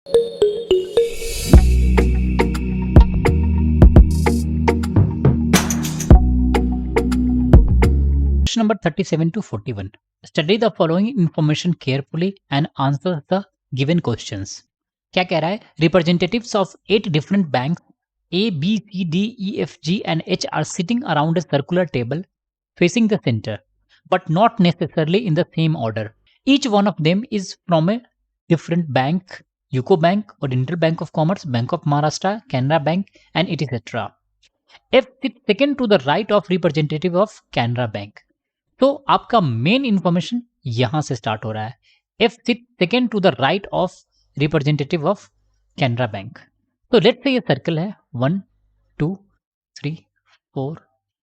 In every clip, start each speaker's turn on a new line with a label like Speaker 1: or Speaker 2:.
Speaker 1: Question number 37 to 41. Study the following information carefully and answer the given questions. क्या कह रहा है? Representatives of 8 different banks A, B, C, D, E, F, G and H are sitting around a circular table facing the center, but not necessarily in the same order. Each one of them is from a different bank, UCO Bank, Oriental Bank of Commerce, Bank of Maharashtra, Canara Bank and etc. F sits second to the right of representative of Canara Bank. तो आपका main information यहां से start हो रहा है. F sit second to the right of representative of Canara Bank. तो let's say ये circle है 1 2 3 4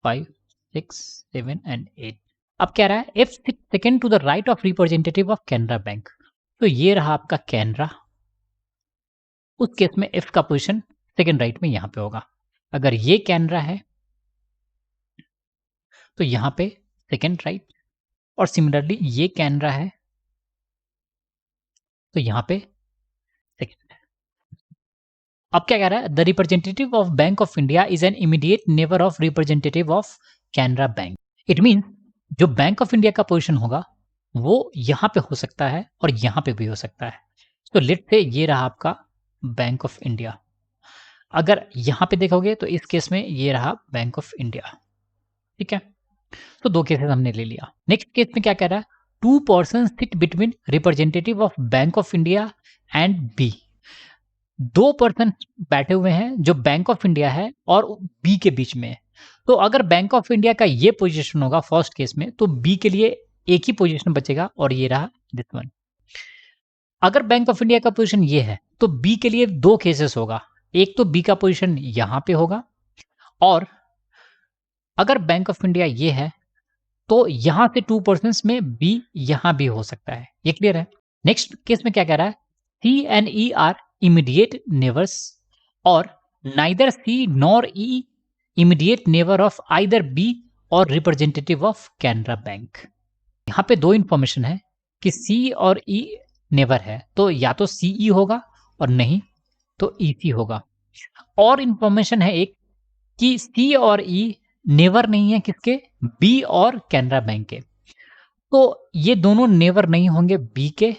Speaker 1: 5 6 7 एंड 8. अब क्या रहा है? F sit second to the right of representative of Canara Bank. तो ये रहा आपका कैनरा. उस केस में एफ का पोजिशन सेकेंड राइट में यहां पे होगा. अगर ये कैनरा है तो यहां पे सेकेंड राइट, और सिमिलरली ये कैनरा है तो यहां पे सेकेंड. अब क्या कह रहा है? The representative of bank of India is an immediate neighbour of representative of Canara bank. It means जो बैंक ऑफ इंडिया का पोजीशन होगा वो यहां पे हो सकता है और यहां पे भी हो सकता है. तो लेट्स से ये रहा आपका बैंक ऑफ इंडिया. अगर यहां पे देखोगे तो इस केस में ये रहा बैंक ऑफ इंडिया. ठीक है, तो दो केसेस हमने ले लिया. नेक्स्ट केस में क्या कह रहा है? 2 person sit between representative of bank of India and B. 2 person बैठे हुए हैं जो बैंक ऑफ इंडिया है और बी के बीच में है. तो अगर बैंक ऑफ इंडिया का ये पोजीशन होगा फर्स्ट केस में, तो बी के लिए एक ही पोजीशन बचेगा और ये रहा दिस वन. अगर बैंक ऑफ इंडिया का पोजीशन ये है तो बी के लिए 2 केसेस होगा. एक तो बी का पोजीशन यहां पे होगा, और अगर बैंक ऑफ इंडिया ये है तो यहां से 2 पर्सन्स में बी यहां भी हो सकता है. ये क्लियर है? नेक्स्ट केस में क्या कह रहा है? C and E are immediate neighbours, और neither C nor E immediate neighbour of either B or representative of Canara bank. यहां पे 2 इंफॉर्मेशन है कि सी और ई नेबर है, तो या तो सी ई होगा और नहीं तो ई सी होगा. और इंफॉर्मेशन है एक कि सी और ई नेवर नहीं है किसके? बी और कैनरा बैंक के. तो ये दोनों नेवर नहीं होंगे बी के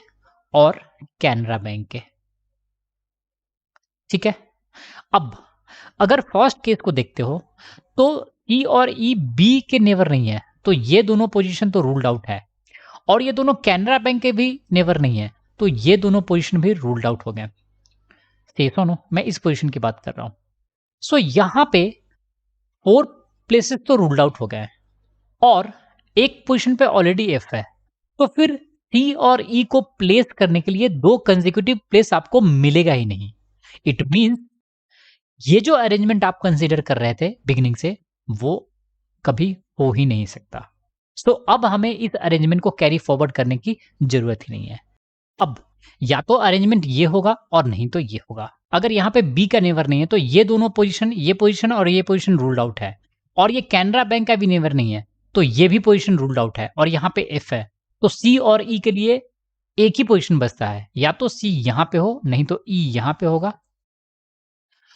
Speaker 1: और कैनरा बैंक के. ठीक है, अब अगर फर्स्ट केस को देखते हो तो ई और ई बी के नेवर नहीं है, तो ये दोनों पोजीशन तो रूल्ड आउट है, और ये दोनों कैनरा बैंक के भी नेवर नहीं है, तो ये दोनों पोजीशन भी रूल्ड आउट हो गए. सुनो, मैं इस पोजीशन की बात कर रहा हूं. सो यहां पे 4 प्लेसेस तो रूल्ड आउट हो गए और एक पोजीशन पे ऑलरेडी एफ है. तो फिर सी और ई को प्लेस करने के लिए 2 कंसेक्यूटिव प्लेस आपको मिलेगा ही नहीं. इट मींस ये जो अरेंजमेंट आप कंसीडर कर रहे थे बिगिनिंग से, वो कभी हो ही नहीं सकता. सो अब हमें इस अरेंजमेंट को कैरी फॉरवर्ड करने की जरूरत ही नहीं है. अब या तो अरेंजमेंट ये होगा और नहीं तो ये होगा. अगर यहाँ पे बी का नेवर नहीं है तो ये दोनों पोजीशन, ये पोजीशन और ये पोजीशन रूल्ड आउट है, और ये कैनरा बैंक का भी नेवर नहीं है तो ये भी पोजीशन रूल्ड आउट है, और यहाँ पे एफ है. तो सी और ई के लिए एक ही पोजीशन बचता है, या तो सी यहां पे हो नहीं तो ई यहां पे होगा.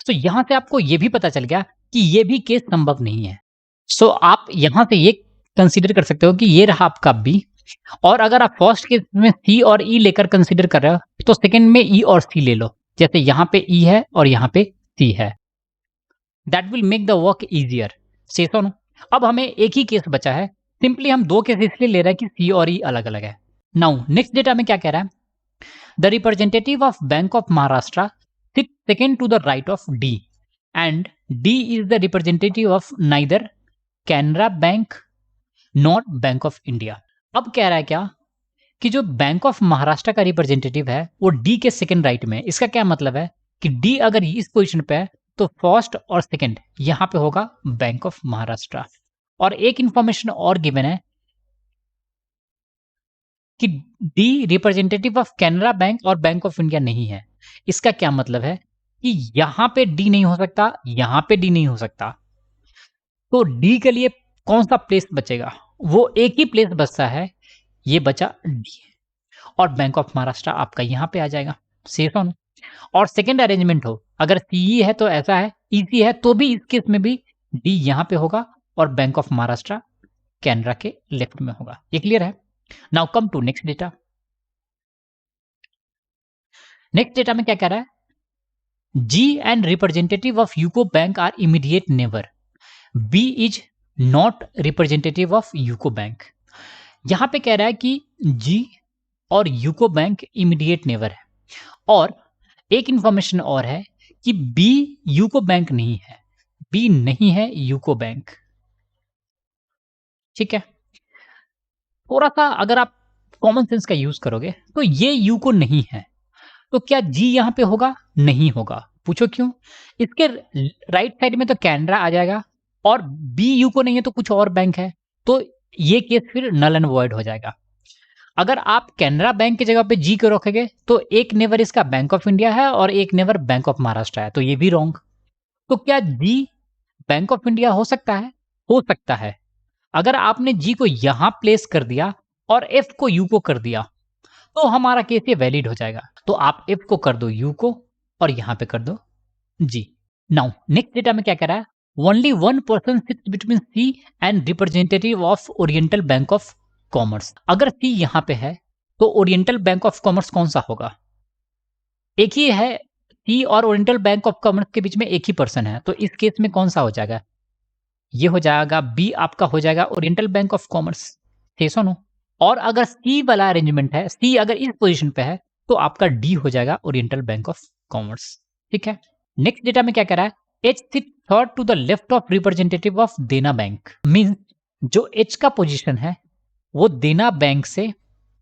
Speaker 1: तो यहां से आपको ये भी पता चल गया कि ये भी केस संभव नहीं है. सो आप यहां से ये कंसीडर कर सकते हो कि ये रहा आपका बी, और अगर आप फर्स्ट केस में सी और ई लेकर कंसीडर कर रहे हो तो सेकंड में ई और सी ले लो. जैसे यहां पे ई है और यहां पे सी है. That will make the work easier. से सुनो, अब हमें एक ही केस बचा है. सिंपली हम 2 केस इसलिए ले रहे हैं कि सी और ई अलग अलग है. नाउ नेक्स्ट डेटा में क्या कह रहा है? The representative of bank of Maharashtra sit second to the right of D, and D is the representative of neither Canara Bank not Bank of India. अब कह रहा है क्या कि जो बैंक ऑफ महाराष्ट्र का रिप्रेजेंटेटिव है वो डी के सेकेंड राइट में है. इसका क्या मतलब है कि डी अगर इस पोजीशन पे है तो फर्स्ट और सेकंड यहां पे होगा बैंक ऑफ महाराष्ट्र. और एक इंफॉर्मेशन और गिवन है कि D representative of Canara bank और बैंक ऑफ इंडिया नहीं है. इसका क्या मतलब है कि यहां पे डी नहीं हो सकता, यहां पे डी नहीं हो सकता. तो डी के लिए कौन सा प्लेस बचेगा? वो एक ही प्लेस बचता है, ये बचा डी, और बैंक ऑफ महाराष्ट्र आपका यहां पे आ जाएगा. Safe on. और सेकेंड अरेंजमेंट हो, अगर सीई है तो ऐसा है, ईसी है तो भी इस केस में भी डी यहाँ पे होगा और बैंक ऑफ महाराष्ट्र कैनरा के लेफ्ट में होगा। ये क्लियर है? Now come to next data. Next data में क्या कह रहा है? G and representative of UCO bank are immediate neighbour, B is not representative of UCO bank. यहां पे कह रहा है कि जी और यूको बैंक इमीडिएट नेबर है, और एक इंफॉर्मेशन और है कि बी यूको बैंक नहीं है, बी नहीं है यूको बैंक। ठीक है, थोड़ा सा अगर आप कॉमन सेंस का यूज करोगे तो ये यूको नहीं है, तो क्या जी यहां पे होगा? नहीं होगा। पूछो क्यों? इसके राइट साइड में तो कैनरा आ जाएगा, और बी यूको नहीं है तो कुछ और बैंक है, तो ये केस फिर नल एंड वॉइड हो जाएगा। अगर आप कैनरा बैंक की जगह पे जी को रखोगे तो एक नेवर इसका बैंक ऑफ इंडिया है और एक नेवर बैंक ऑफ महाराष्ट्र है, तो ये भी रॉन्ग। तो क्या जी बैंक ऑफ इंडिया हो सकता है? हो सकता है। अगर आपने जी को यहां प्लेस कर दिया और एफ को यू को कर दिया तो हमारा केस ये वैलिड हो जाएगा। तो आप एफ को कर दो यू को और यहां पे कर दो जी। नाउ नेक्स्ट डेटा में क्या कह रहा है? Only one person sits between C and representative of Oriental Bank of Commerce. अगर सी यहां पे है तो ओरिएंटल बैंक ऑफ कॉमर्स कौन सा होगा? एक ही है, सी और ओरिएंटल बैंक ऑफ कॉमर्स के बीच में एक ही पर्सन है, तो इस केस में कौन सा हो जाएगा? ये हो जाएगा बी, आपका हो जाएगा ओरिएंटल बैंक ऑफ कॉमर्स। थे सुनो। और अगर सी वाला अरेंजमेंट है, सी अगर इस पोजीशन पे है तो आपका डी हो जाएगा ओरिएंटल बैंक ऑफ कॉमर्स। ठीक है, नेक्स्ट डेटा में क्या कह रहा है? H sit third to the left of representative of Dena Bank. Means जो एच का पोजीशन है वो देना बैंक से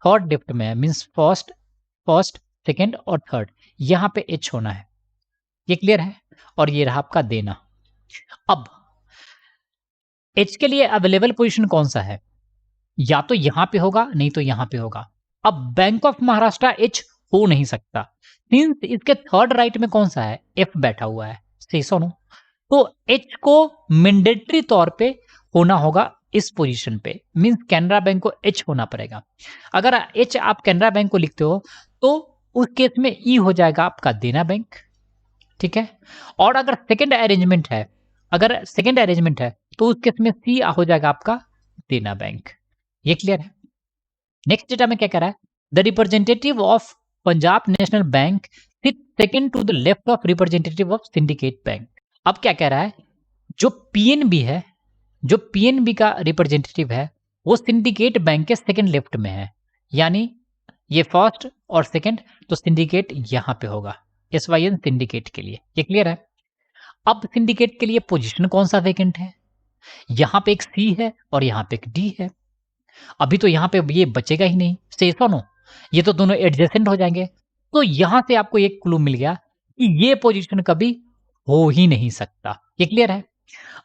Speaker 1: थर्ड लेफ्ट में है, मींस फर्स्ट सेकेंड और थर्ड, यहां पे एच होना है। ये क्लियर है? और ये रहा आपका देना। अब एच के लिए अवेलेबल पोजीशन कौन सा है? या तो यहां पे होगा, नहीं तो यहां पे होगा। अब बैंक ऑफ महाराष्ट्र एच हो नहीं सकता, सिंस इसके थर्ड राइट में कौन सा है? एफ बैठा हुआ है। सही सुनो, तो एच को मैंडेटरी तौर पे होना होगा इस पोजीशन पे, मींस कैनरा बैंक को एच होना पड़ेगा। अगर एच आप कैनरा बैंक को लिखते हो तो उस केस में ई हो जाएगा आपका देना बैंक। ठीक है, और अगर सेकेंड अरेंजमेंट है, तो उस केस में सी हो जाएगा आपका देना बैंक। ये क्लियर है? नेक्स्ट डेटा में क्या कह रहा है? The representative of Punjab national Bank sit second to the left of representative of Syndicate Bank. अब क्या कह रहा है? जो पीएनबी है, जो पीएनबी का रिप्रेजेंटेटिव है वो सिंडिकेट बैंक के सेकंड लेफ्ट में है, यानी ये फर्स्ट और सेकंड, तो सिंडिकेट यहां पे होगा, SYN सिंडिकेट के लिए। ये क्लियर है? अब सिंडिकेट के लिए पोजीशन कौन सा वेकेंट है? यहां पे एक सी है और यहां पे एक डी है। अभी तो यहां पे ये बचेगा ही नहीं, से सुनो, ये तो दोनों एडजेसेंट हो जाएंगे। तो यहां से आपको एक क्लू मिल गया कि ये पोजीशन कभी हो ही नहीं सकता। ये क्लियर है?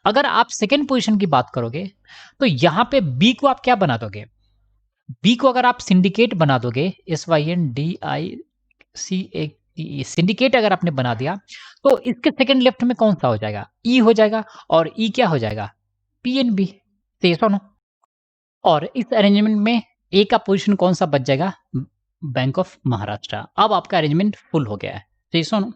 Speaker 1: अगर आप सेकेंड पोजीशन की बात करोगे तो यहां पे बी को आप क्या बना दोगे? बी को अगर आप सिंडिकेट बना दोगे, SYNDICATE, सिंडिकेट अगर आपने बना दिया तो इसके सेकंड लेफ्ट में कौन सा हो जाएगा? ई हो जाएगा, और ई क्या हो जाएगा? पीएनबी। सही सुनो, और इस अरेंजमेंट में ए का पोजीशन कौन सा बच जाएगा? Bank of Maharashtra. अब आपका अरेंजमेंट फुल हो गया है। सही सुनो,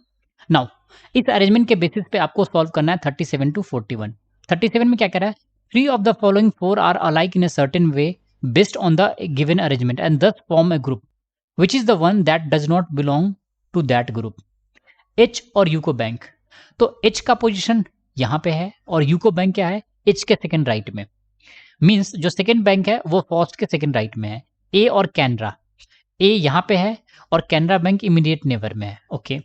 Speaker 1: नाउ इस अरेंजमेंट के बेसिस पे आपको सॉल्व करना है 37 to 41। 37 में क्या कह रहा है? 3 of the following 4 are alike in a certain way based on the given arrangement and thus form a group which is the one that does not belong to that group. H और UCO Bank, तो H का position यहां पे है और UCO bank क्या है? H के सेकंड राइट में, मींस जो सेकंड बैंक है वो फर्स्ट के सेकंड राइट में है। ए और कैनरा, ए यहां पे है और कैनरा बैंक इमीडिएट नेबर में है। ओके,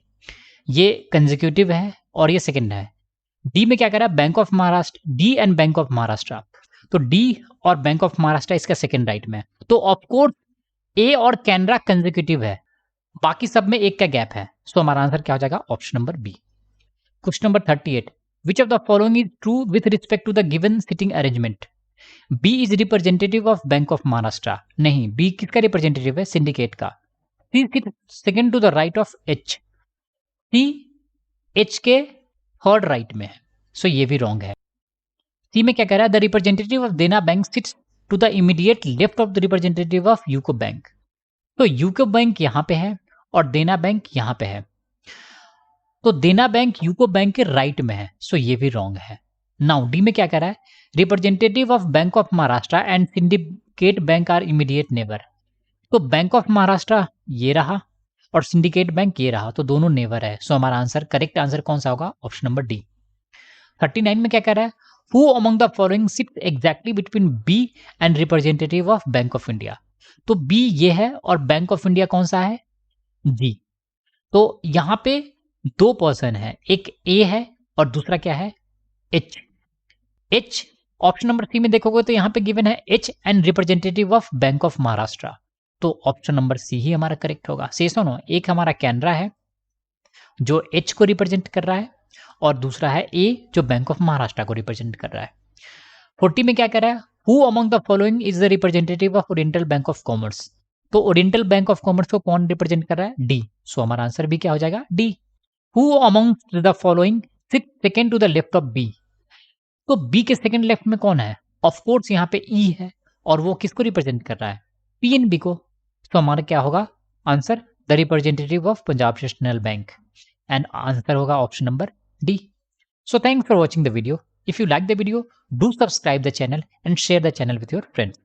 Speaker 1: ये कंसेक्यूटिव है और ये सेकंड है। डी में क्या कर रहा है? Bank of Maharashtra, D and bank of Maharashtra, तो डी और बैंक ऑफ महाराष्ट्र इसका सेकंड राइट में है। तो ऑफकोर्स ए और कैनरा कंसेक्यूटिव है, बाकी सब में एक का गैप है। सो हमारा आंसर क्या हो जाएगा? Option number B. Question number 38, which of the following is true with respect to the given sitting arrangement? B is representative of bank of Maharashtra. नहीं, बी किसका रिप्रेजेंटेटिव है? सिंडिकेट का। C sit second to the right of H, C H के third right में है, सो ये भी wrong है। सी में क्या कह रहा है? The representative of Dena Bank sits to the immediate left of the representative of UCO Bank. तो यूको बैंक यहां पे है और देना बैंक यहां पे है, तो देना बैंक यूको बैंक के राइट में है, सो ये भी रॉन्ग है। नाउ डी में क्या कह रहा है, representative of bank of Maharashtra and Syndicate Bank are immediate neighbour. तो बैंक ऑफ महाराष्ट्र ये रहा और सिंडिकेट बैंक ये रहा, तो दोनों नेवर है। सो हमारा आंसर, करेक्ट आंसर कौन सा होगा, ऑप्शन नंबर डी। 39 में क्या कह रहा है, who among the following sits exactly between B and representative of bank of India. तो बी ये है और बैंक ऑफ इंडिया कौन सा है, जी। तो यहां पे दो पर्सन है, एक ए है और दूसरा क्या है, H. H option number C में देखोगे तो यहां पे गिवन है H and representative of bank of Maharashtra. तो ऑप्शन नंबर सी ही हमारा करेक्ट होगा। से सुनो, एक हमारा कैनरा है जो एच को रिप्रेजेंट कर रहा है और दूसरा है ए जो बैंक ऑफ महाराष्ट्र को रिप्रेजेंट कर रहा है। 40 में क्या कर रहा है, who among the following is the representative of Oriental Bank of commerce. तो ओरिएंटल बैंक ऑफ कॉमर्स को कौन रिप्रेजेंट कर रहा है, डी। सो हमारा आंसर भी क्या हो जाएगा, D. Who among the following sit second to the left of B. तो बी के सेकंड लेफ्ट में कौन है, ऑफ कोर्स यहाँ पे ई है और वो किसको रिप्रेजेंट कर रहा है, पीएनबी को। तो हमारा क्या होगा answer, the representative of Punjab national bank, and answer होगा option number D. So thanks for watching the video. If you like the video, do subscribe the channel and share the channel with your friends.